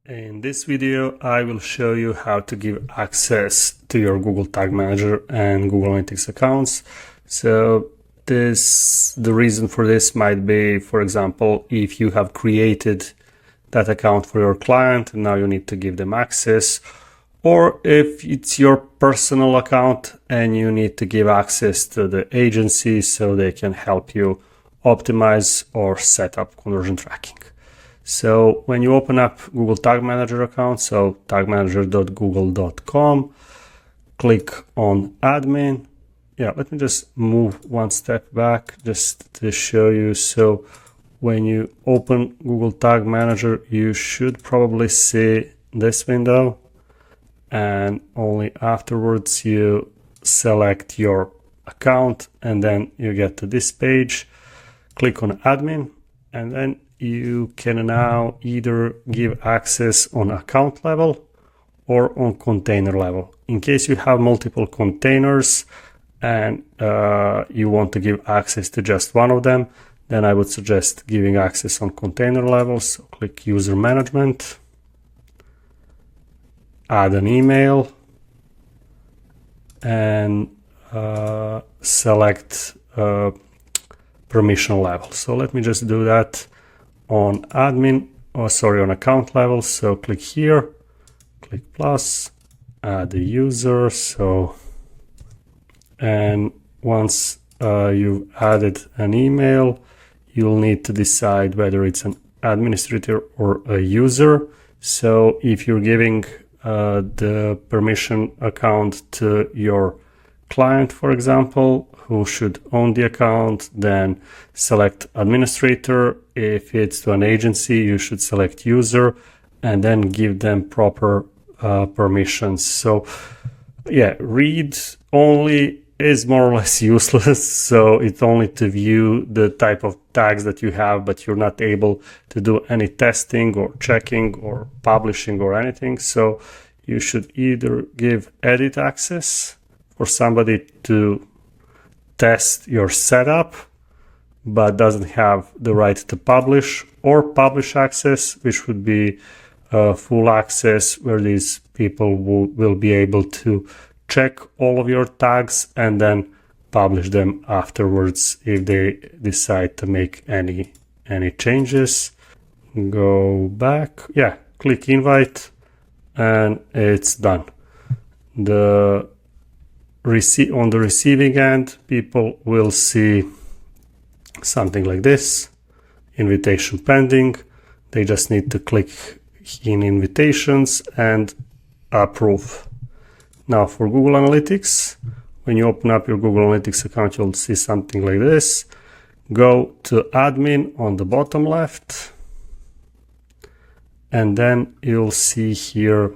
In this video, I will show you how to give access to your Google Tag Manager and Google Analytics accounts. So the reason for this might be, for example, if you have created that account for your client and now you need to give them access, or if it's your personal account and you need to give access to the agency so they can help you optimize or set up conversion tracking. So when you open up Google Tag Manager account, so tagmanager.google.com, click on admin. Yeah, let me just move one step back just to show you. So when you open Google Tag Manager, you should probably see this window, and only afterwards you select your account and then you get to this page. Click on admin, and then you can now either give access on account level or on container level. In case you have multiple containers and you want to give access to just one of them, then I would suggest giving access on container level. So click user management, add an email, and select permission level. So let me just do that on admin, on account level. So click here, click plus, add the user. And once you've added an email, you'll need to decide whether it's an administrator or a user. So if you're giving the permission account to your client, for example, who should own the account, then select administrator. If it's to an agency, you should select user and then give them proper permissions. So yeah, read only is more or less useless. So it's only to view the type of tags that you have, but you're not able to do any testing or checking or publishing or anything. So you should either give edit access for somebody to test your setup but doesn't have the right to publish, or publish access, which would be full access where these people will be able to check all of your tags and then publish them afterwards if they decide to make any changes. Go back, yeah, click invite, and it's done. On the receiving end, people will see something like this, invitation pending. They just need to click in invitations and approve. Now for Google Analytics, when you open up your Google Analytics account, you'll see something like this. Go to admin on the bottom left, and then you'll see here,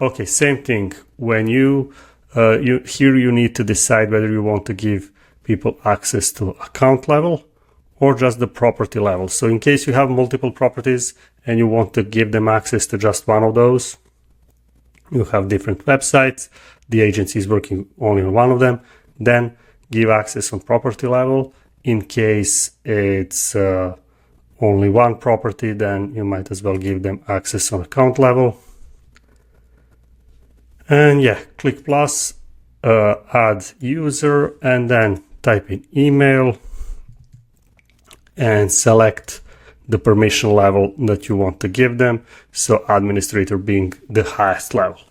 okay, same thing. When you need to decide whether you want to give people access to account level or just the property level. So in case you have multiple properties and you want to give them access to just one of those, you have different websites, the agency is working only on one of them, then give access on property level. In case it's only one property, then you might as well give them access on account level. And yeah, click plus, add user, and then type in email and select the permission level that you want to give them. So administrator being the highest level.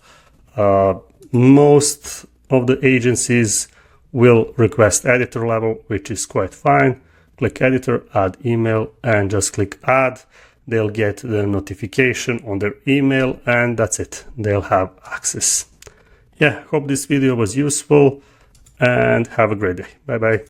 Most of the agencies will request editor level, which is quite fine. Click editor, add email, and just click add. They'll get the notification on their email, and that's it. They'll have access. Yeah, hope this video was useful, and have a great day. Bye bye.